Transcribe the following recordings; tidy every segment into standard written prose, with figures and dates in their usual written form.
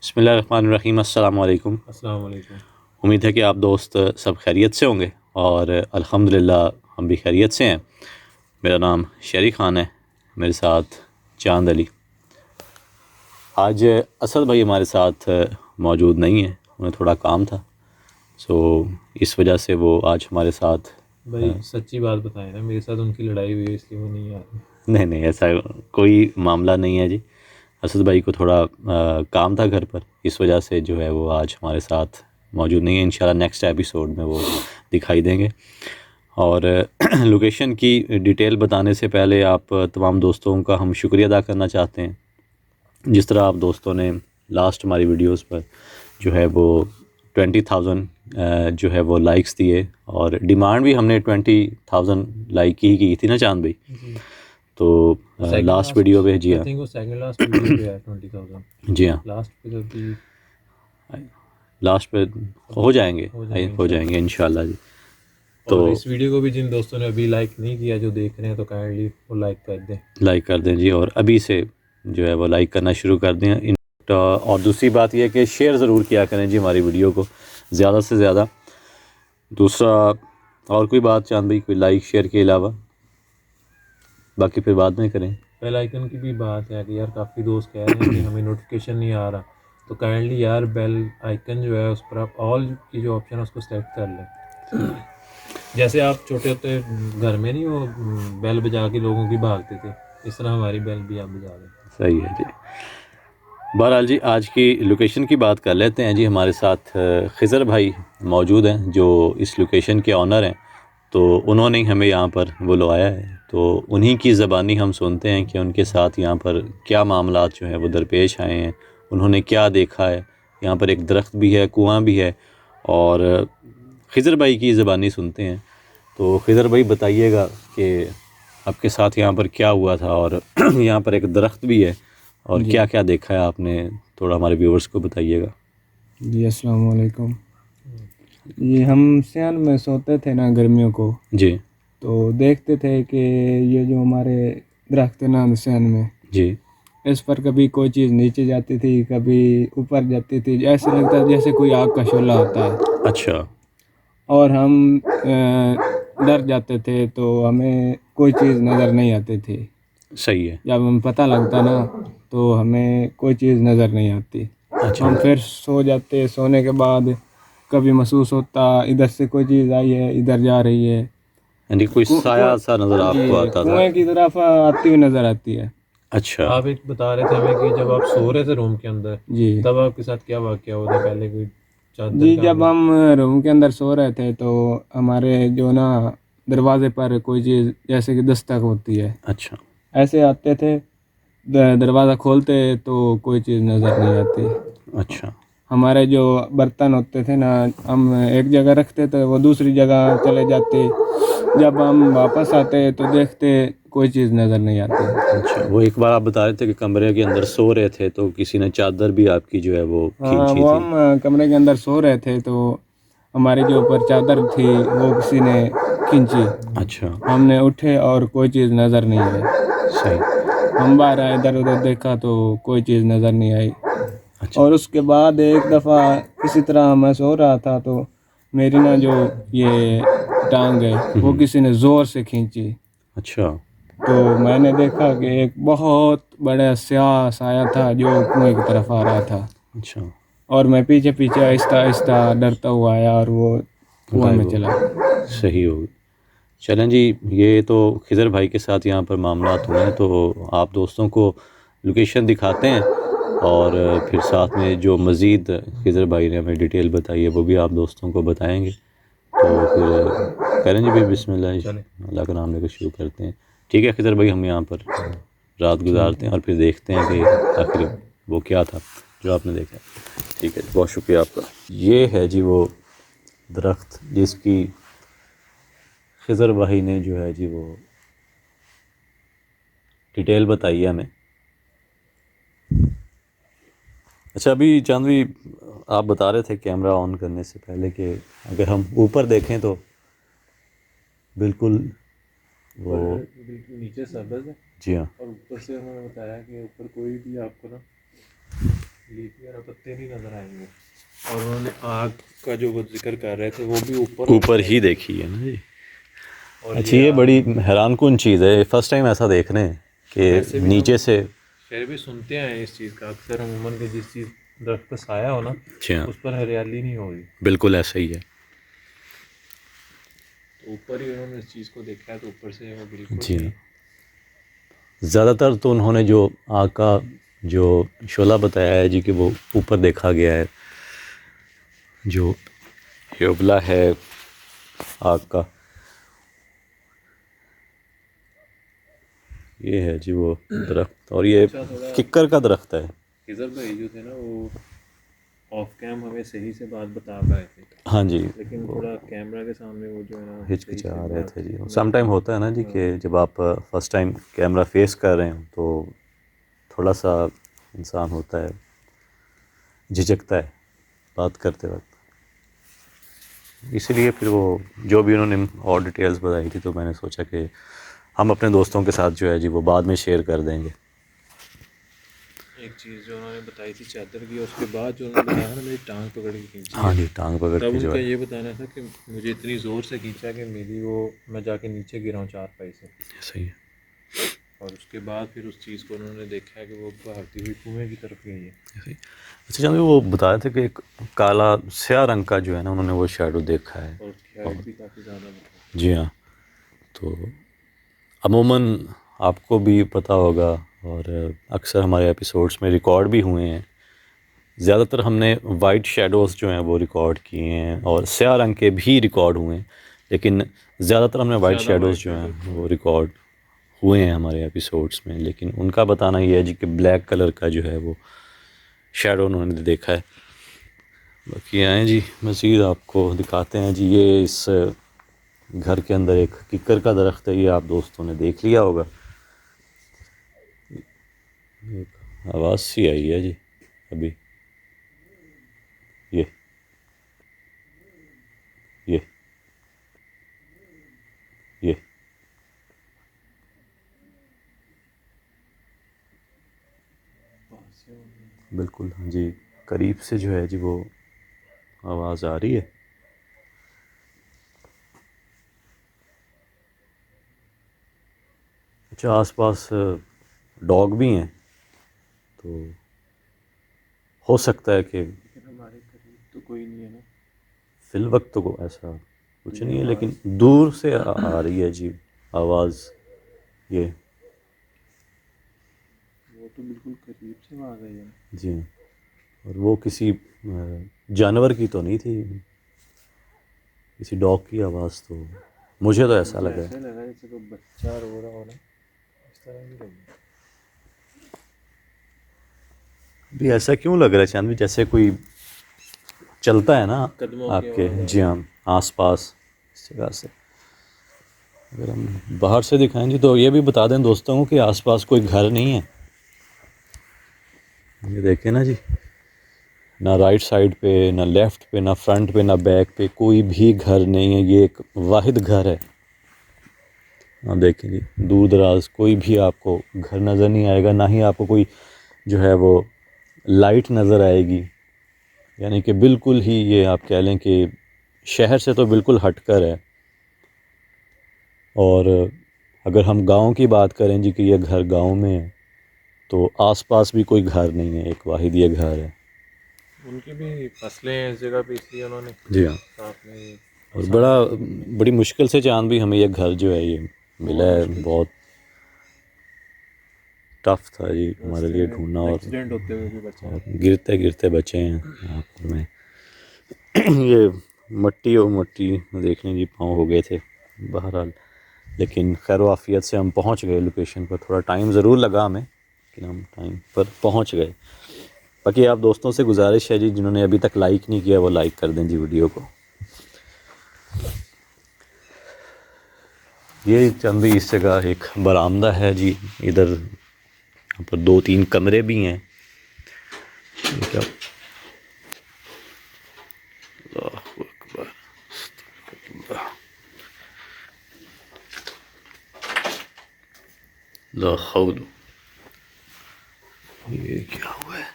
बिस्मिल्लाहिर्रहमानिर्रहीम, अस्सलाम वालेकुम। अस्सलाम वालेकुम। उम्मीद है कि आप दोस्त सब खैरियत से होंगे और अल्हम्दुलिल्लाह हम भी खैरियत से हैं। मेरा नाम शेरी ख़ान है, मेरे साथ चांद अली। आज असद भाई हमारे साथ मौजूद नहीं है, उन्हें थोड़ा काम था, सो इस वजह से वो आज हमारे साथ भाई सच्ची बात बताएं ना, मेरे साथ उनकी लड़ाई हुई है इसलिए वो नहीं आ रहे। नहीं ऐसा कोई मामला नहीं है जी। असद भाई को थोड़ा काम था घर पर, इस वजह से जो है वो आज हमारे साथ मौजूद नहीं है। इंशाल्लाह नेक्स्ट एपिसोड में वो दिखाई देंगे। और लोकेशन की डिटेल बताने से पहले आप तमाम दोस्तों का हम शुक्रिया अदा करना चाहते हैं। जिस तरह आप दोस्तों ने लास्ट हमारी वीडियोस पर जो है वो 20,000 जो है वो लाइक्स दिए, और डिमांड भी हमने 20,000 लाइक की थी ना चांद भाई। जी, तो लास्ट वीडियो पे जी आई हाँ, थिंक वो सेकंड लास्ट वीडियो पे है 20,000। जी हाँ, लास्ट पे तो भी लास्ट पे अभी हो जाएंगे, हो जाएंगे हो इंशाल्लाह। जाएंगे इंशाल्लाह जी। तो और इस वीडियो को भी जिन दोस्तों ने अभी लाइक नहीं किया, जो देख रहे हैं, तो काइंडली वो लाइक कर दें। लाइक कर दें जी, और अभी से जो है वो लाइक करना शुरू कर दें। और दूसरी बात यह है कि शेयर ज़रूर किया करें जी हमारी वीडियो को ज़्यादा से ज़्यादा। दूसरा और कोई बात चांद भाई, कोई लाइक शेयर के अलावा बाकी फिर बाद में करें। बेल आइकन की भी बात है कि यार काफ़ी दोस्त कह रहे हैं कि हमें नोटिफिकेशन नहीं आ रहा, तो काइंडली यार बेल आइकन जो है उस पर आप ऑल की जो ऑप्शन है उसको सेलेक्ट कर लें। जैसे आप छोटे होते घर में नहीं वो बेल बजा के लोगों की भागते थे, इस तरह हमारी बेल भी आप बजा दें। सही है जी। बहरहाल जी, आज की लोकेशन की बात कर लेते हैं जी। हमारे साथ खिज़र भाई मौजूद हैं जो इस लोकेशन के ऑनर हैं। तो उन्होंने ही हमें यहाँ पर बुलवाया है, तो उन्हीं की ज़बानी हम सुनते हैं कि उनके साथ यहाँ पर क्या मामलात जो हैं वो दरपेश आए हैं, उन्होंने क्या देखा है। यहाँ पर एक दरख्त भी है, कुआं भी है, और खिज़र भाई की ज़बानी सुनते हैं। तो खिज़र भाई बताइएगा कि आपके साथ यहाँ पर क्या हुआ था, और यहाँ पर एक दरख्त भी है, और जी क्या क्या देखा है आपने, थोड़ा हमारे व्यूवर्स को बताइएगा। जी अस्सलाम वालेकुम। ये हम सियान में सोते थे ना गर्मियों को, जी तो देखते थे कि ये जो हमारे दरख्त है ना सियान में, जी इस पर कभी कोई चीज़ नीचे जाती थी, कभी ऊपर जाती थी। ऐसे लगता है जैसे कोई आग का शोला होता है। अच्छा। और हम डर जाते थे, तो हमें कोई चीज़ नज़र नहीं आती थी। सही है। जब हमें पता लगता ना, तो हमें कोई चीज़ नज़र नहीं आती। अच्छा। हम फिर सो जाते। सोने के बाद कभी महसूस होता इधर से कोई चीज़ आई है, इधर जा रही है। यानी कोई साया सा नज़र आपको जी, आता था। कुएं की तरफ आती हुई नज़र आती है। अच्छा। आप एक बता रहे थे हमें कि जब आप सो रहे थे रूम के अंदर, जी तब आपके साथ क्या वाकया हुआ था? पहले कोई चादर जी, का जब हमें हम रूम के अंदर सो रहे थे, तो हमारे जो ना दरवाजे पर कोई चीज़ जैसे कि दस्तक होती है, अच्छा। ऐसे आते थे। दरवाज़ा खोलते तो कोई चीज़ नज़र नहीं आती। अच्छा। हमारे जो बर्तन होते थे ना, हम एक जगह रखते थे, वो दूसरी जगह चले जाते। जब हम वापस आते तो देखते कोई चीज़ नज़र नहीं आती। अच्छा, वो एक बार आप बता रहे थे कि कमरे के अंदर सो रहे थे, तो किसी ने चादर भी आपकी जो है वो हाँ, खींची वो थी। हम कमरे के अंदर सो रहे थे, तो हमारी जो ऊपर चादर थी वो किसी ने खींची। अच्छा। हमने उठे और कोई चीज़ नज़र नहीं आई। सही। हम बाहर आए, इधर उधर देखा तो कोई चीज़ नज़र नहीं आई। अच्छा। और उसके बाद एक दफ़ा इसी तरह मैं सो रहा था, तो मेरी ना जो ये टांग है वो किसी ने ज़ोर से खींची। अच्छा। तो मैंने देखा कि एक बहुत बड़ा स्याह साया था जो कुएं की तरफ आ रहा था। अच्छा। और मैं पीछे पीछे आहिस्ता आहिस्ता डरता हुआ आया, और वो कुआं गायब में हो चला। गए। सही हो गई। चलें जी, ये तो खिज़र भाई के साथ यहाँ पर मामलात हुए हैं, तो आप दोस्तों को लोकेशन दिखाते हैं, और फिर साथ में जो मज़ीद खिज़र भाई ने हमें डिटेल बताई है वो भी आप दोस्तों को बताएंगे। तो फिर करें जी भाई, बिस्मिल्लाह, चले। अल्लाह का नाम लेकर शुरू करते हैं। ठीक है खिज़र भाई, हम यहाँ पर रात गुजारते हैं और फिर देखते हैं कि आखिर वो क्या था जो आपने देखा। ठीक है, बहुत शुक्रिया आपका। ये है जी वो दरख्त जिसकी खिज़र भाई ने जो है जी वो डिटेल बताई है हमें। अच्छा, अभी चांदवी आप बता रहे थे कैमरा ऑन करने से पहले कि अगर हम ऊपर देखें तो बिल्कुल वो, बिल्कुल नीचे सब्ज़ है। जी हाँ, और ऊपर से उन्होंने बताया कि ऊपर कोई भी आपको ना लीफ वगैरह पत्ते नहीं नज़र आएंगे। और उन्होंने आग का जो वो जिक्र कर रहे थे वो भी ऊपर ऊपर ही देखी है ना जी। और अच्छा, ये आग बड़ी हैरानकुन चीज़ है, फर्स्ट टाइम ऐसा देख रहे हैं वैसे कि भी नीचे हम से। फिर भी सुनते हैं इस चीज़ का अक्सर अमूमन कि जिस चीज़ दरख्त पे साया हो ना जी हाँ, उस पर हरियाली नहीं होगी। बिल्कुल ऐसा ही है। तो ऊपर ही उन्होंने इस चीज़ को देखा है तो ऊपर से वो बिल्कुल जी ही हाँ, ज़्यादातर तो उन्होंने जो आग का जो शोला बताया है जी कि वो ऊपर देखा गया है, जो ह्योबला है आग का, ये है जी वो दरख्त, और ये अच्छा थोड़ा किक्कर का दरख्त है। खिजर भाई जो थे ना वो ऑफ कैम हमें सही से बात बता पाए थे, हाँ जी, लेकिन वो थोड़ा कैमरा के सामने वो जो है ना सही हिचकिचा से रहे बात थे जी। नहीं सम टाइम की। होता है ना जी हाँ कि जब आप फर्स्ट टाइम कैमरा फेस कर रहे हो तो थोड़ा सा इंसान होता है, झिझकता है बात करते वक्त, इसीलिए फिर वो जो भी उन्होंने और डिटेल्स बताई थी तो मैंने सोचा कि हम अपने दोस्तों के साथ जो है जी वो बाद में शेयर कर देंगे। एक चीज़ जो उन्होंने बताई थी चादर की, उसके बाद जो उन्होंने बताया ना मेरी टांग पकड़ के खींची हाँ है, जी, टांग पकड़ तब के जो उनका है। ये बताना था कि मुझे इतनी ज़ोर से खींचा कि मेरी वो मैं जाके नीचे गिरा हूँ चारपाई से। सही है। और उसके बाद फिर उस चीज़ को उन्होंने देखा है कि वो भागती हुई कुएं की तरफ गई है। सही। अच्छा, जब वो बताया था कि एक काला स्या रंग का जो है ना उन्होंने वो शेडो देखा है। और उसकी हाइट भी काफ़ी ज़्यादा बताई। जी हाँ, तो अमूमन आपको भी पता होगा और अक्सर हमारे एपिसोड्स में रिकॉर्ड भी हुए हैं, ज़्यादातर हमने वाइट शेडोज़ जो हैं वो रिकॉर्ड किए हैं और स्या रंग के भी रिकॉर्ड हुए हैं, लेकिन ज़्यादातर हमने वाइट ज़्यादा शेडोज़ वाइट जो शेडो हैं वो रिकॉर्ड हुए हैं हमारे एपिसोड्स में। लेकिन उनका बताना ये है जी कि ब्लैक कलर का जो है वो शेडो उन्होंने देखा है। बाकी आए जी, मज़ीद आपको दिखाते हैं जी। ये इस घर के अंदर एक किक्कर का दरख्त है, ये आप दोस्तों ने देख लिया होगा। एक आवाज़ सी आई है जी अभी, ये ये ये बिल्कुल, हाँ जी, करीब से जो है जी वो आवाज़ आ रही है। अच्छा, आसपास डॉग भी हैं, तो हो सकता है कि लेकिन हमारे करीब तो कोई नहीं है ना। फिल वक्त तो ऐसा कुछ नहीं है, लेकिन दूर से आ रही है जी आवाज़। ये वो तो बिल्कुल करीब से आ गई है ना। जी हाँ, और वो किसी जानवर की तो नहीं थी, किसी डॉग की आवाज़, तो मुझे तो ऐसा मुझे लगा ऐसे है। लगा जैसे कोई बच्चा रो रहा हो ना, इस तरह नहीं लगी। भी ऐसा क्यों लग रहा है चांदवी, जैसे कोई चलता है ना कदमों की आपके, आवाज़ आ जी रही है। हाँ, आसपास इस जगह से। अगर हम बाहर से दिखाएं जी तो ये भी बता दें दोस्तों को कि आसपास कोई घर नहीं है। ये देखें ना जी, ना राइट साइड पे, ना लेफ़्ट पे, ना फ्रंट पे, ना बैक पे, कोई भी घर नहीं है। ये एक वाहिद घर है। आप देखें जी, दूर दराज कोई भी आपको घर नज़र नहीं आएगा, ना ही आपको कोई जो है वो लाइट नज़र आएगी। यानी कि बिल्कुल ही ये आप कह लें कि शहर से तो बिल्कुल हटकर है। और अगर हम गांव की बात करें जी कि ये घर गांव में है, तो आसपास भी कोई घर नहीं है, एक वाहिद ये घर है। उनकी भी फसलें हैं इस जगह पे, इसलिए उन्होंने जी हाँ, साथ में और आसान बड़ा है ढूंढने के बड़ी लिए। मुश्किल से चांद भी हमें ये घर जो है ये मिला बहुत है। मुश्किल से। बहुत टफ था जी हमारे रास्ते लिए ढूंढना, में एक्सीडेंट होते हुए भी बचा और है। गिरते गिरते बचे हैं यहाँ पर में। ये मट्टी और मट्टी देखने जी पाँव हो गए थे बहरहाल, लेकिन खैर वाफियत से हम पहुँच गए लोकेशन पर। थोड़ा टाइम ज़रूर लगा हमें, लेकिन हम टाइम पर पहुँच गए। बाकी आप दोस्तों से गुजारिश है जी, जिन्होंने अभी तक लाइक नहीं किया वो लाइक कर दें जी वीडियो को। ये चंद इस जगह एक बरामदा है जी, इधर यहाँ पर 2-3 कमरे भी हैं। ये क्या, अल्लाहु अकबर, ला हौल, ये क्या हुआ है?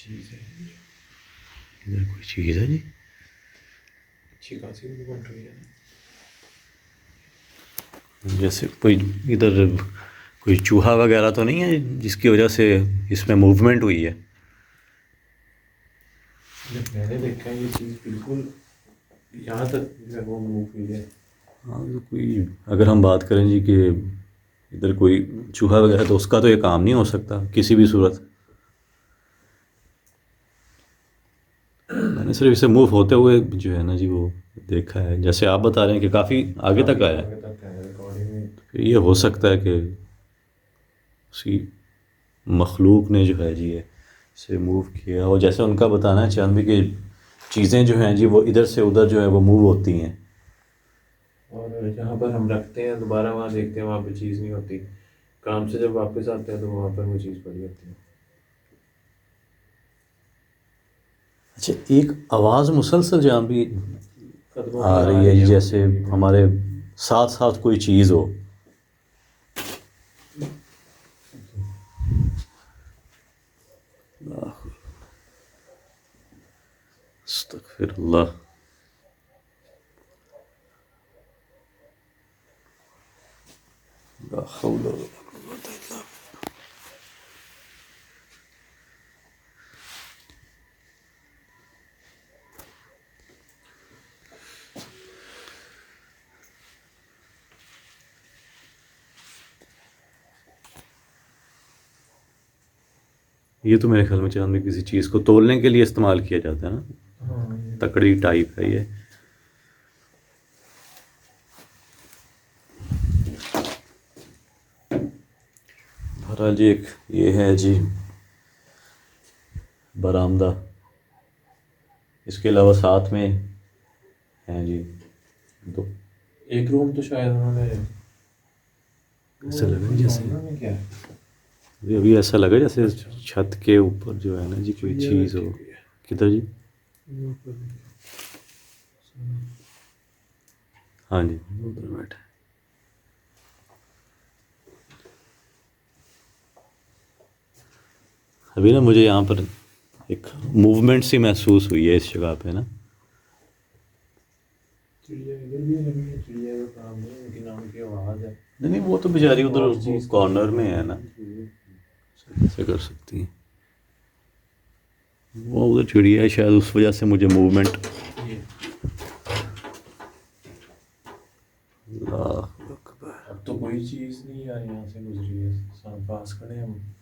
चीज़ है, इधर कोई चीज़ है जी। अच्छी खासी मूवमेंट हुई है ना। जैसे कोई इधर कोई चूहा वगैरह तो नहीं है जिसकी वजह से इसमें मूवमेंट हुई है। मैंने देखा है ये चीज़ बिल्कुल यहाँ तक जो है वो मूव हुई है। हाँ तो कोई अगर हम बात करें जी कि इधर कोई चूहा वगैरह तो उसका तो ये काम नहीं हो सकता किसी भी सूरत। मैंने सिर्फ इसे मूव होते हुए जो है ना जी वो देखा है, जैसे आप बता रहे हैं कि काफ़ी आगे तक आया है। आगे तक है रिकॉर्डिंग में। फिर ये हो सकता है कि उसी मखलूक ने जो है जी ये इसे मूव किया, और जैसे उनका बताना है चांद भी कि चीज़ें जो हैं जी वो इधर से उधर जो है वो मूव होती हैं। और जहाँ पर हम रखते हैं दोबारा वहाँ देखते हैं वहाँ पे चीज़ नहीं होती, काम से जब वापस आते हैं तो वहाँ पर वो चीज़ पड़ी होती है। अच्छा, एक आवाज़ मुसलसल जहाँ भी कदमों आ की रही है जी, जैसे है। हमारे साथ साथ कोई चीज़ हो। अस्तगफिरुल्लाह। ला हौला वला कुव्वता इल्ला बिल्लाह। ये तो मेरे ख्याल में चांद में किसी चीज़ को तोलने के लिए इस्तेमाल किया जाता है ना, हाँ ये तकड़ी टाइप है ये। बहरहाल जी एक ये है जी बरामदा, इसके अलावा साथ में हैं जी दो। एक रूम तो शायद उन्होंने ऐसा लगा जैसे उन्होंने क्या है? अभी ऐसा लगा जैसे छत के ऊपर जो है ना जी कोई चिड़िया चीज़ हो। बैठी हुई है। किधर जी? ये ऊपर हाँ जी उधर बैठा है। अभी ना मुझे यहाँ पर एक मूवमेंट सी महसूस हुई है इस जगह पे ना। चिड़िया इधर भी लगी है, चिड़िया का काम नहीं है लेकिन उनकी आवाज़ है। नहीं नहीं वो तो बेचारी उधर और चीज़ कॉर्नर में है ना, कैसे कर सकती हैं वो, उधर चिड़िया है शायद उस वजह से मुझे मूवमेंट। ये अल्लाह अकबर। अब तो कोई चीज़ नहीं यार यहाँ से गुजरी है, साथ पास खड़े हैं हम।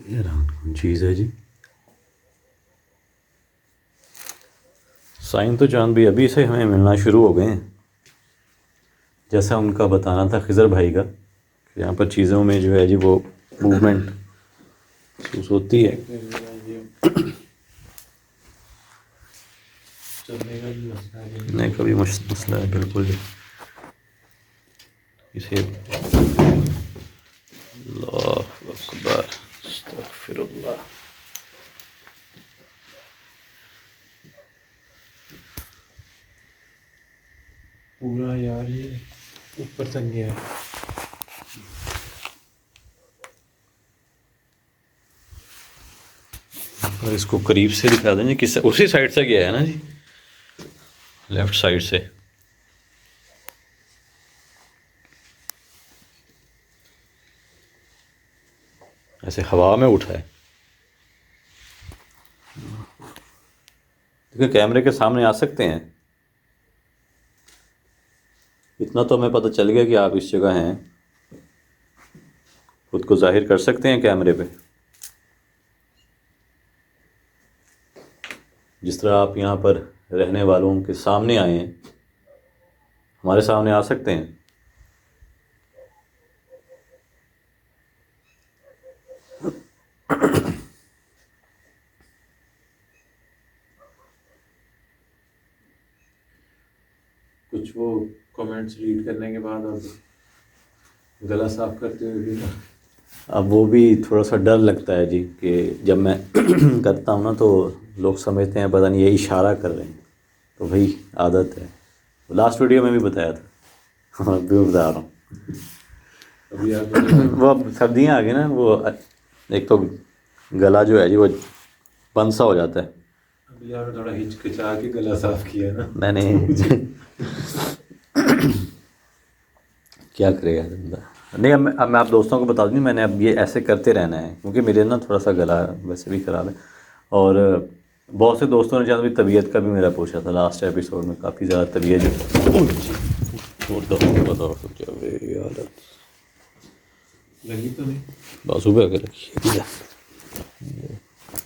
ये कौन चीज़ है जी? साइन तो चांद भी अभी से हमें मिलना शुरू हो गए हैं, जैसा उनका बताना था खिज़र भाई का कि यहाँ पर चीज़ों में जो है जी वो मूवमेंट महसूस होती है। चलने का भी मसला है नहीं कभी मसला है बिल्कुल जी। इसे अल्लाह अकबर अस्तगफिरुल्लाह। पूरा यार ये ऊपर तक गया है। और इसको करीब से दिखा देंगे, किस उसी साइड से गया है ना जी, लेफ्ट साइड से। ऐसे हवा में उठा है। देखिए कैमरे के सामने आ सकते हैं, इतना तो हमें पता चल गया कि आप इस जगह हैं, खुद को जाहिर कर सकते हैं कैमरे पे। जिस तरह आप यहाँ पर रहने वालों के सामने आए हैं, हमारे सामने आ सकते हैं। कुछ वो कमेंट्स रीड करने के बाद अब गला साफ करते हुए भी अब वो भी थोड़ा सा डर लगता है जी कि जब मैं करता हूँ ना तो लोग समझते हैं पता नहीं ये इशारा कर रहे हैं, तो भाई आदत है। लास्ट वीडियो में भी बताया था और भी बता रहा हूँ। अभी आप वो अब सर्दियाँ आ गई ना, वो एक तो गला जो है जी वो बंद सा हो जाता है। अभी आपने थोड़ा हिचकिचा के गला साफ किया ना। मैंने क्या करेगा बंदा। नहीं, अब मैं आप दोस्तों को बता दूँ, मैंने अब ये ऐसे करते रहना है क्योंकि मेरे ना थोड़ा सा गला वैसे भी ख़राब है। और बहुत से दोस्तों ने जहाँ भी तबीयत का भी मेरा पूछा था लास्ट एपिसोड में, काफ़ी ज़्यादा तबीयत जो लगी तो नहीं? बाजू पे आकर रखी है,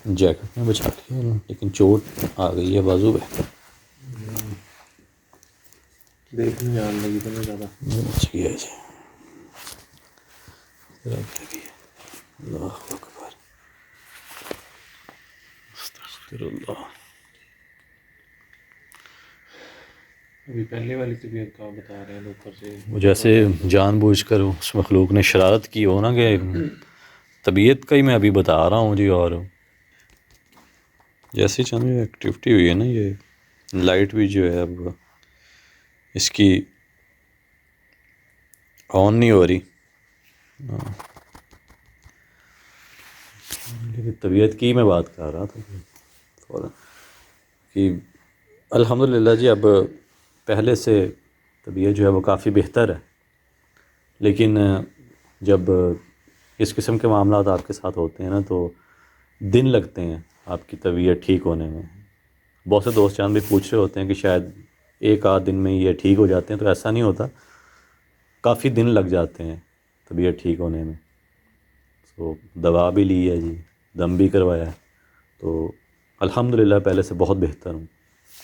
जैकेट में बचा लिया लेकिन चोट आ गई है बाजू पे। देखने जान लगी तो नहीं ज़्यादा। बच गया जी, लगी है। अल्लाह अकबर, अस्तगफिरुल्लाह। अभी पहले वाली तबीयत का बता रहे हैं ऊपर से। वो जैसे जानबूझकर उस मखलूक ने शरारत की हो ना कि तबीयत का ही मैं अभी बता रहा हूँ जी। और जैसे चंद एक्टिविटी हुई है ना, ये लाइट भी जो है अब इसकी ऑन नहीं हो रही। लेकिन तबीयत की मैं बात कर रहा था फ़ौरन कि अल्हम्दुलिल्लाह जी अब पहले से तबीयत जो है वो काफ़ी बेहतर है। लेकिन जब इस किस्म के मामलात आपके साथ होते हैं ना तो दिन लगते हैं आपकी तबीयत ठीक होने में। बहुत से दोस्त जान भी पूछ रहे होते हैं कि शायद एक आध दिन में ये ठीक हो जाते हैं, तो ऐसा नहीं होता, काफ़ी दिन लग जाते हैं तबीयत ठीक होने में। तो दवा भी ली है जी, दम भी करवाया है, तो अल्हम्दुलिल्लाह पहले से बहुत बेहतर हूँ।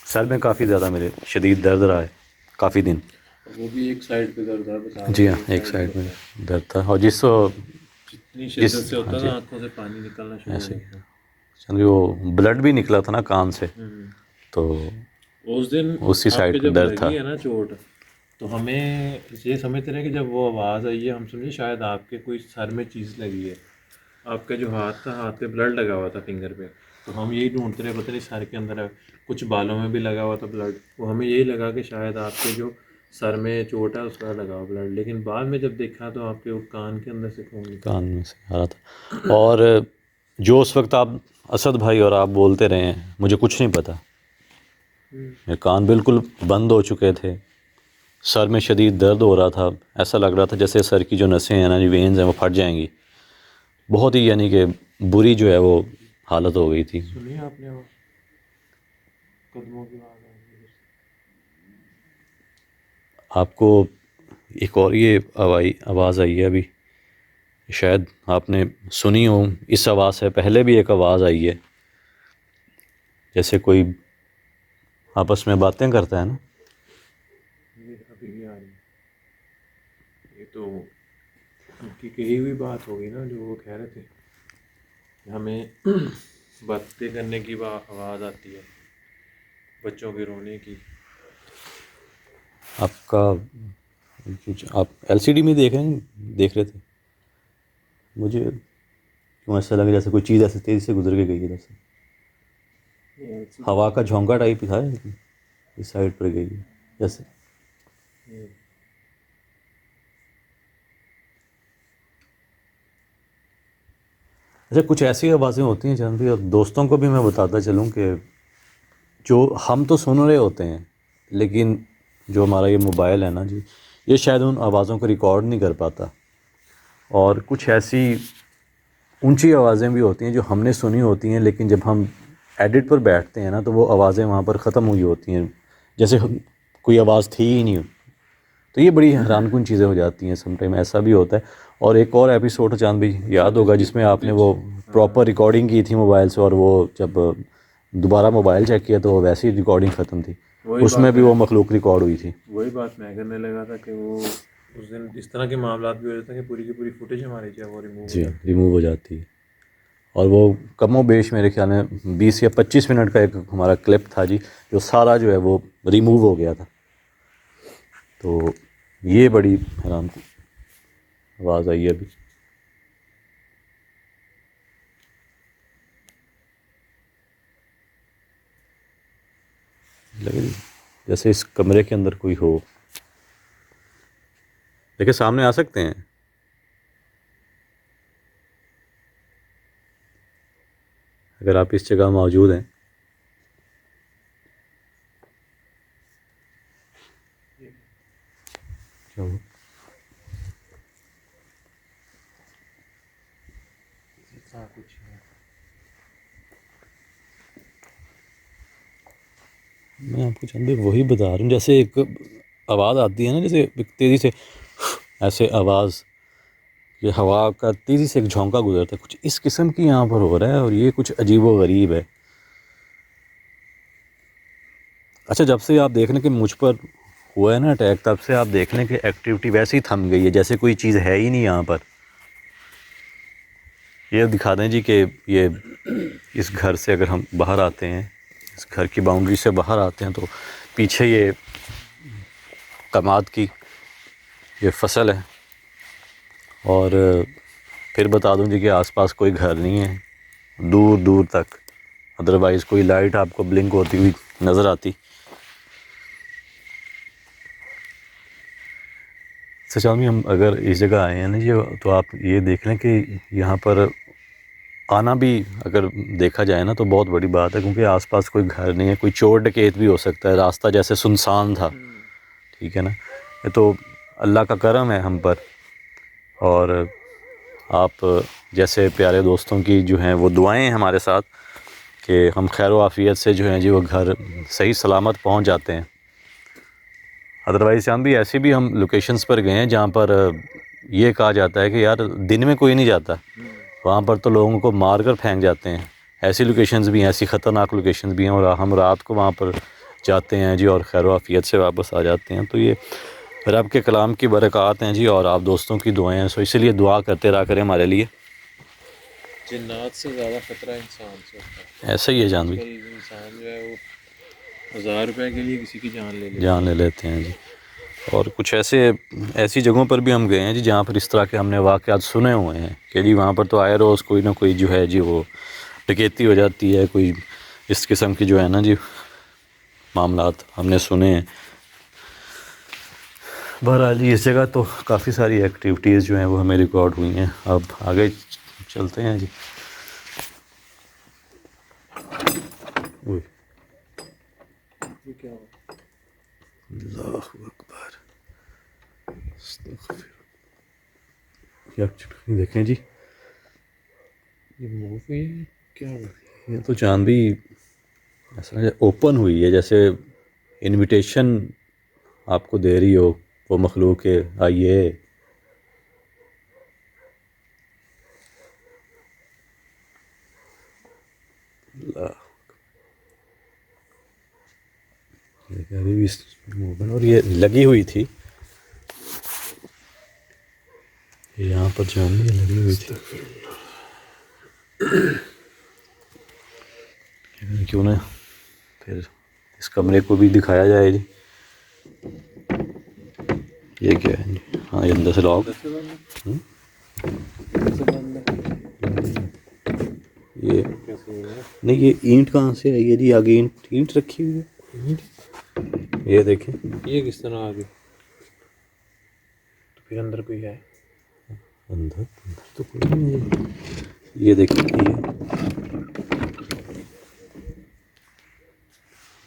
सर में काफ़ी ज़्यादा मेरे शदीद दर्द रहा है काफ़ी दिन। वो भी एक साइड पे दर्द है बता जी रहे हाँ, थे, एक साइड पे में होता दर्द था और जितनी शिद्दत से होता हाँ था जी, आंखों से पानी निकलना शुरू हो ऐसे ही जाता। चंद वो ब्लड भी निकला था ना कान से, हम्म। तो उस दिन उसी आपके साइड पे जब दर्द था। लगी है ना चोट, तो हमें ये समझते रहे कि जब वो आवाज़ आई है हम समझे शायद आपके कोई सर में चीज़ लगी है। आपका जो हाथ था, हाथ पे ब्लड लगा हुआ था फिंगर पे, तो हम यही ढूंढते रहे पता नहीं सर के अंदर है। कुछ बालों में भी लगा हुआ था ब्लड, वो हमें यही लगा कि शायद आपके जो सर में चोट है उस पर लगा हुआ ब्लड। लेकिन बाद में जब देखा तो आपके वो कान के अंदर से खून निकल कान में से आ रहा था। और जो उस वक्त आप असद भाई और आप बोलते रहे हैं, मुझे कुछ नहीं पता। मेरे कान बिल्कुल बंद हो चुके थे, सर में शदीद दर्द हो रहा था, ऐसा लग रहा था जैसे सर की जो नसें हैं ना, जो वेन्स हैं, वो फट जाएंगी। बहुत ही यानी कि बुरी जो है वो हालत हो गई थी। सुनिए आपने वो कदमों की आवाज़ आ रही है। आपको एक और ये आवाज़ आई है अभी, शायद आपने सुनी हो। इस आवाज़ से पहले भी एक आवाज़ आई है, जैसे कोई आपस में बातें करता है ना। ये अभी भी आ रही है। ये तो उनकी कही हुई बात होगी ना, जो वो कह रहे थे कि हमें बातें करने की आवाज़ आती है, बच्चों के रोने की। आपका कुछ आप एलसीडी में देख रहे थे, मुझे क्यों ऐसा लगा जैसे कोई चीज़ ऐसे तेज़ी से गुजर के गई है, जैसे हवा का झोंका टाइप था, इस साइड पर गई है जैसे। अच्छा, कुछ ऐसी आवाज़ें होती हैं जान भी, और दोस्तों को भी मैं बताता चलूँ कि जो हम तो सुन रहे होते हैं, लेकिन जो हमारा ये मोबाइल है ना जी, ये शायद उन आवाज़ों को रिकॉर्ड नहीं कर पाता। और कुछ ऐसी ऊंची आवाज़ें भी होती हैं जो हमने सुनी होती हैं, लेकिन जब हम एडिट पर बैठते हैं ना तो वो आवाज़ें वहाँ पर ख़त्म हुई होती हैं, जैसे कोई आवाज़ थी ही नहीं। तो ये बड़ी हैरानकुन चीज़ें हो जाती हैं, समटाइम ऐसा भी होता है। और एक और एपिसोड चांद भी याद होगा जिसमें आपने वो प्रॉपर रिकॉर्डिंग की थी मोबाइल से, और वो जब दोबारा मोबाइल चेक किया तो वैसी रिकॉर्डिंग ख़त्म थी, उसमें भी वो मखलूक रिकॉर्ड हुई थी। वही बात मैं करने लगा था कि वो उस दिन इस तरह के मामला भी हो जाते हैं कि पूरी की पूरी फुटेज हमारी जो है वो रिमूव हो जी, जाती है। रिमूव हो जाती है। और वो कमो बेश मेरे ख्याल में 20 या 25 मिनट का एक हमारा क्लिप था जी, जो सारा जो है वो रिमूव हो गया था। तो ये बड़ी हैरान आवाज़ आई है अभी। लगे जैसे इस कमरे के अंदर कोई हो। देखिए सामने आ सकते हैं। अगर आप इस जगह मौजूद हैं। क्या हुआ? मैं आपको चंदे वही बता रहा हूँ, जैसे एक आवाज़ आती है ना, जैसे एक तेज़ी से ऐसे आवाज़, ये हवा का तेज़ी से एक झोंका गुजरता है, कुछ इस किस्म की यहाँ पर हो रहा है और ये कुछ अजीब व गरीब है। अच्छा, जब से आप देख लें कि मुझ पर हुआ है ना अटैक, तब से आप देख लें कि एक्टिविटी वैसे ही थम गई है, जैसे कोई चीज़ है ही नहीं यहाँ पर। ये दिखा दें जी कि ये इस घर से अगर हम बाहर आते हैं, इस घर की बाउंड्री से बाहर आते हैं, तो पीछे ये कमाद की ये फसल है। और फिर बता दूं जी कि आसपास कोई घर नहीं है दूर दूर तक, अदरवाइज़ कोई लाइट आपको ब्लिंक होती हुई नज़र आती। सचामी हम अगर इस जगह आए हैं ना जी, तो आप ये देख लें कि यहाँ पर आना भी अगर देखा जाए ना तो बहुत बड़ी बात है, क्योंकि आसपास कोई घर नहीं है, कोई चोर डकैत भी हो सकता है, रास्ता जैसे सुनसान था। ठीक है ना, ये तो अल्लाह का करम है हम पर। और आप जैसे प्यारे दोस्तों की जो हैं वो दुआएं हैं हमारे साथ कि हम खैर व आफ़ियत से जो हैं जी वो घर सही सलामत पहुंच जाते हैं। अदरवाइज़ हम भी ऐसी भी हम लोकेशंस पर गए हैं जहाँ पर ये कहा जाता है कि यार दिन में कोई नहीं जाता, वहाँ पर तो लोगों को मार कर फेंक जाते हैं। ऐसी लोकेशंस भी हैं, ऐसी ख़तरनाक लोकेशंस भी हैं, और हम रात को वहाँ पर जाते हैं जी और खैर व आफ़ियत से वापस आ जाते हैं। तो ये रब के कलाम की बरक़ात हैं जी, और आप दोस्तों की दुआएं हैं। सो इसलिए दुआ करते रहा करें हमारे लिए। जिन्नात से ज़्यादा खतरा इंसान से होता है। ऐसा ही है जान भी, आजकल इंसान जो है वो 1000 रुपए के लिए किसी की जान ले लेते हैं जी। और कुछ ऐसी जगहों पर भी हम गए हैं जी जहाँ पर इस तरह के हमने वाक़यात सुने हुए हैं कि जी वहाँ पर तो आए रोज़ कोई ना कोई जो है जी वो डकैती हो जाती है, कोई इस किस्म की जो है ना जी मामलात हमने सुने हैं। बहरहाल जी इस जगह तो काफ़ी सारी एक्टिविटीज़ जो हैं वो हमें रिकॉर्ड हुई हैं। अब आगे चलते हैं जी। ओए, क्या अल्लाहु अकबर, अस्तगफिर। क्या देखें जी, ये मूव हुई है क्या हुआ? ये तो चांद भी ऐसा ओपन हुई है, जैसे इनविटेशन आपको दे रही हो वो मखलूक के, आइए। अभी भी मूवमेंट, और ये लगी हुई थी यहाँ पर, जान ये लगी हुई थी। क्यों ना फिर इस कमरे को भी दिखाया जाए जी। ये क्या है जी? हाँ, ये अंदर से लॉक। ये नहीं, ये ईंट कहाँ से आई है जी? आगे ईंट ईंट रखी हुई है, ये देखें। ये किस तरह आ गई? तो फिर अंदर कोई है? अंदर तो कोई नहीं है। ये देखें,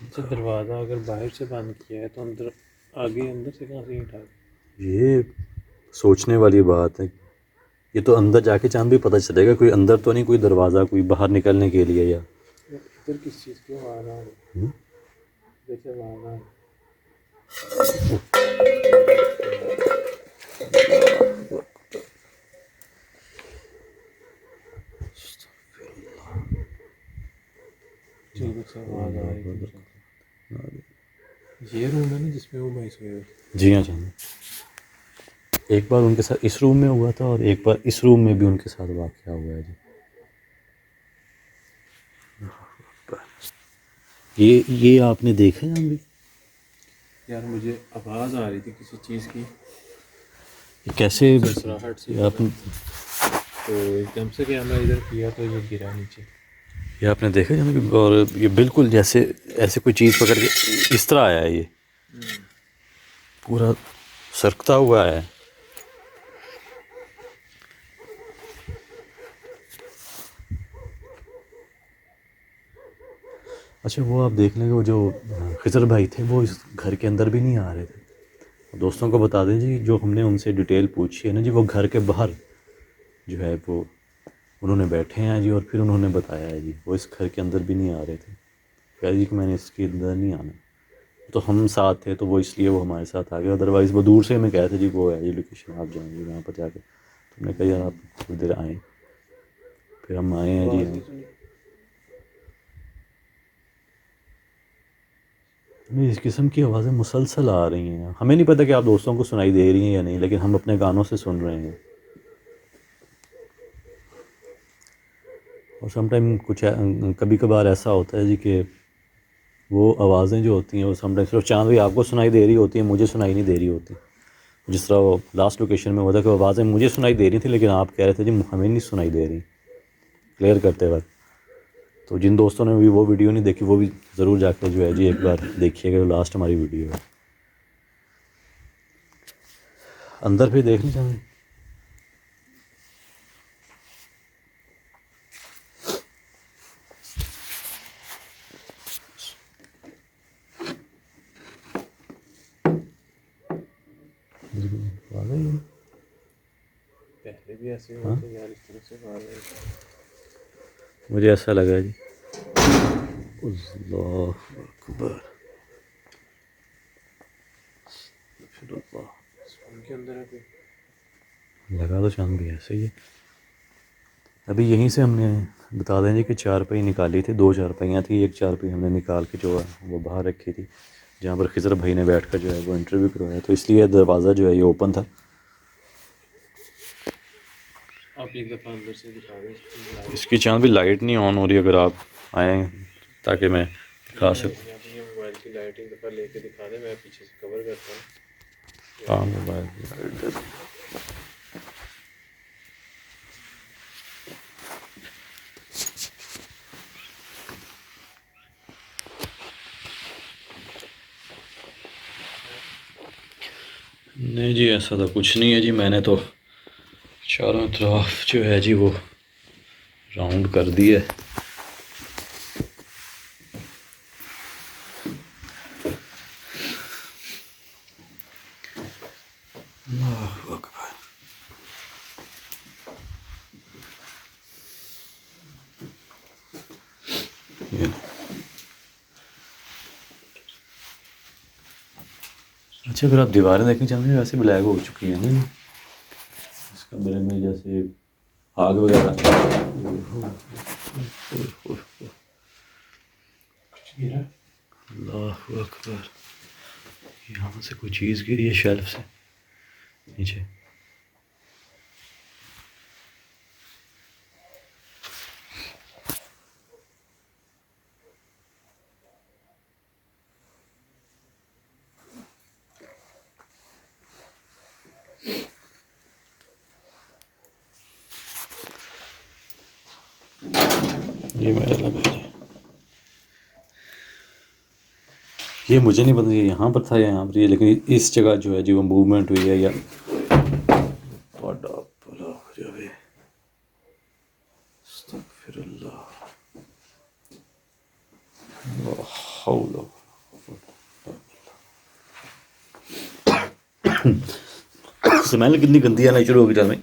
अच्छा, दरवाज़ा अगर बाहर से बंद किया है तो अंदर आगे अंदर से कहाँ से ईंट आ गई? ये सोचने वाली बात है। ये तो अंदर जाके चांद भी पता चलेगा, कोई अंदर तो नहीं, कोई दरवाज़ा कोई बाहर निकलने के लिए या इधर किस चीज़ की आवाज़ आ रही है? जैसे आवाज़ आ रही आवाज़ आ रही है। ये रूम है ना जिसमें वो भाई सोए हुए थे? जी हाँ चांद, एक बार उनके साथ इस रूम में हुआ था और एक बार इस रूम में भी उनके साथ वाक़या हुआ है जी। ये आपने देखा है भी? यार मुझे आवाज़ आ रही थी किसी चीज़ की, ये कैसे सराहट सी, आपने? तो एकदम से क्या मैं इधर किया तो ये गिरा नीचे। ये आपने देखा जनाब, और ये बिल्कुल जैसे ऐसे कोई चीज़ पकड़ के इस तरह आया है, ये पूरा सरकता हुआ है। अच्छा, वो आप देख लेंगे, वो जो खिजर भाई थे वो इस घर के अंदर भी नहीं आ रहे थे। दोस्तों को बता दें जी, जो हमने उनसे डिटेल पूछी है ना जी, वो घर के बाहर जो है वो उन्होंने बैठे हैं जी, और फिर उन्होंने बताया है जी वो इस घर के अंदर भी नहीं आ रहे थे। कह जी कि मैंने इसके अंदर नहीं आना, तो हम साथ थे तो वो इसलिए वो हमारे साथ आ गए, अदरवाइज़ वो दूर से हमें कहते जी वो है ये लोकेशन, आप जाएंगे वहाँ पर जाके। तो हमने कहा यार आप थोड़ी देर आएँ, फिर हम आए हैं जी। हमें इस किस्म की आवाज़ें मुसलसल आ रही हैं, हमें नहीं पता कि आप दोस्तों को सुनाई दे रही हैं या नहीं, लेकिन हम अपने कानों से सुन रहे हैं। और समटाइम कुछ कभी कभार ऐसा होता है जी कि वो आवाज़ें जो होती हैं वो समटाइम सिर्फ चांद भी आपको सुनाई दे रही होती है, मुझे सुनाई नहीं दे रही होती। जिस तरह वो लास्ट लोकेशन में होता कि आवाज़ें मुझे सुनाई दे रही थी, लेकिन आप कह रहे थे जी हमें नहीं सुनाई दे रही क्लियर करते वक्त। तो जिन दोस्तों ने भी वो वीडियो नहीं देखी, वो भी ज़रूर जाकर जो है जी एक बार देखिएगा, जो लास्ट हमारी वीडियो है। अंदर भी देख लीजिए। पहले भी ऐसे होते हैं यार, इस तरह से मार रहे हैं। मुझे ऐसा लगा जी। अल्लाह अकबर। उनके अंदर है कोई। लगा तो चांद भी ऐसे ही है। अभी यहीं से हमने बता दें जी कि चारपाई निकाली थी, 2 चारपाइयाँ थी, एक चारपाई हमने निकाल के जो है वो बाहर रखी थी, जहाँ पर खिजर भाई ने बैठ कर जो है वो इंटरव्यू करवाया, तो इसलिए दरवाज़ा जो है ये ओपन था। आप एक दफ़ा अंदर से दिखा दें। इसकी चांद भी लाइट नहीं ऑन हो रही, अगर आप आएँ ताकि मैं दिखा सकूँ। ये मोबाइल की लाइट एक दफ़ा लेके दिखा दें, मैं पीछे से कवर करता हूँ। हाँ, मोबाइल की लाइट दे दो। नहीं जी, ऐसा तो कुछ नहीं है जी, मैंने तो चारों तरफ जो है जी वो राउंड कर दी है। अल्लाहु अकबर। ये अच्छा, अगर आप दीवारें देखना चाहते हैं वैसे ब्लैक हो चुकी हैं ना इस कमरे में, जैसे आग वगैरह। अल्लाहु अकबर। यहाँ से कोई चीज़ गिरी है शेल्फ से नीचे। ये मेरा लगा जी, ये मुझे नहीं पता ये यहाँ पर था या यहाँ पर, ये लेकिन इस जगह जो है जी वो मूवमेंट हुई है या स्मेल कितनी गंदी आना शुरू होगी में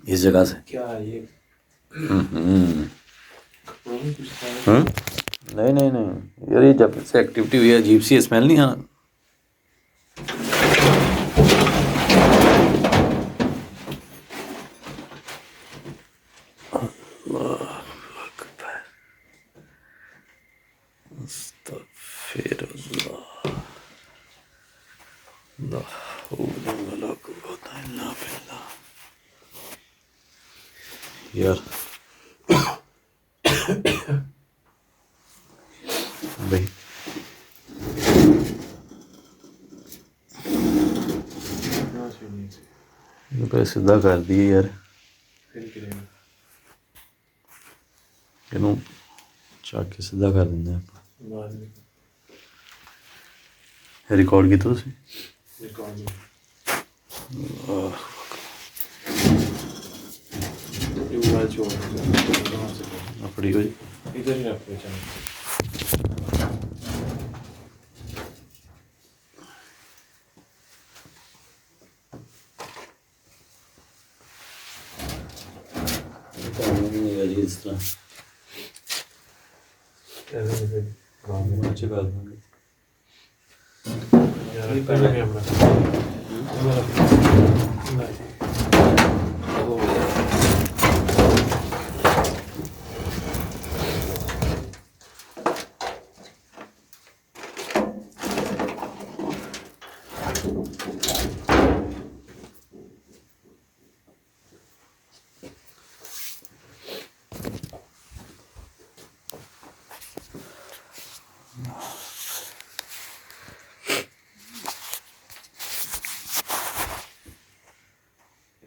इस जगह से। क्या है ये? हाँ? नहीं नहीं नहीं यार, ये जब से एक्टिविटी हुई है अजीब सी स्मेल नहीं आना। यार भाई ये पे सीधा कर दिए यार। फिर गिरेगा। ਇਹਨੂੰ ਚੱਕ ਕੇ ਸਿੱਧਾ ਕਰ ਦਿੰਦੇ ਆਪਾਂ ਰਿਕਾਰਡ ਕੀਤਾ ਤੁਸੀਂ ਆਪਣੀ ਹੋ ਜੀ इधर ही रखो चलो ਜੀ ਇਸ ਤਰ੍ਹਾਂ ਅੱਛਾ ਕਰ ਦਾਂਗੇ यार पहले कैमरा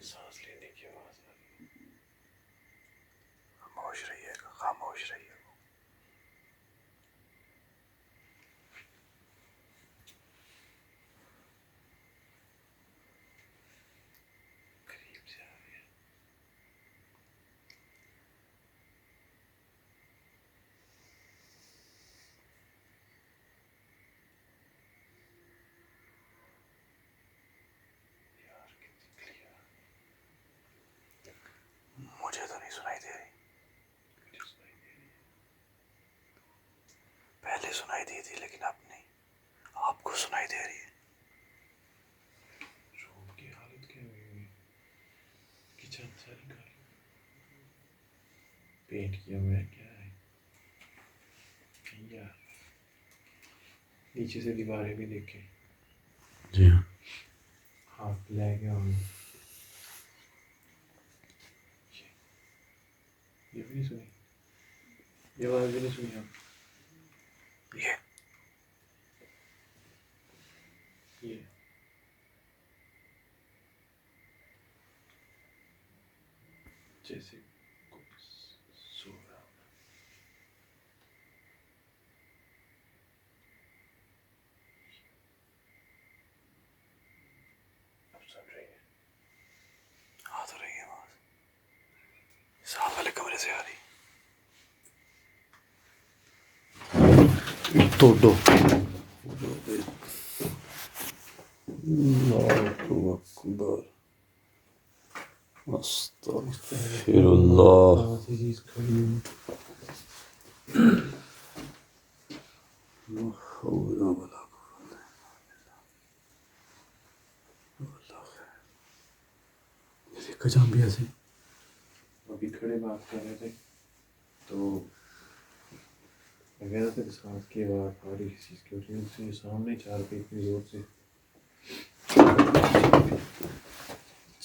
सांस लेने की आवाज आ रही है खामोश रहिएगा खामोश रहिएगा करीब से आ रही है यार कितनी क्लियर मुझे तो नहीं सुनाई दे रही पहले सुनाई दी थी लेकिन अब नहीं आपको सुनाई दे रही है रूम की हालत क्या हुई किचन सारी खाली पेंट किया हुआ है क्या है यार नीचे से दीवारें भी देखे जी हाँ हाथ ले गया हमने ये भी नहीं सुनी ये आवाज भी नहीं सुनी आप ये जैसे कुछ सो रहा हो अब सुन रही है आ तो रही है आवाज साथ वाले कमरे से आ रही तोड़ो अल्लाहु अकबर अस्तगफिरुल्लाह चीज खड़ी हुई ला हौला वला कुव्वता इल्ला बिल्लाह ये देखा जाम भी ऐसे अभी खड़े बात कर रहे थे तो मैं कह रहा था कि सांस की आवाज आ रही किसी चीज़ की उठने से सामने चार पे इतनी जोर से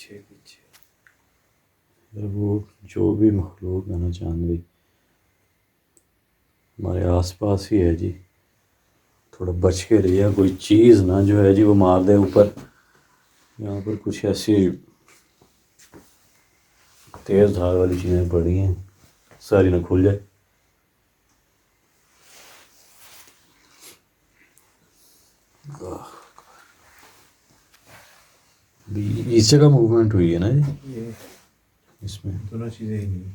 पीछे पीछे यार वो जो भी मखलूक है ना चांदवी हमारे आसपास ही है जी थोड़ा बच के रहिए कोई चीज़ ना जो है जी वो मार दे ऊपर यहाँ पर कुछ ऐसी तेज़ धार वाली चीज़ें पड़ी हैं सारी ना खुल जाए इस जगह मूवमेंट हुई है ना जी ये इसमें दोनों चीज़ें ही नहीं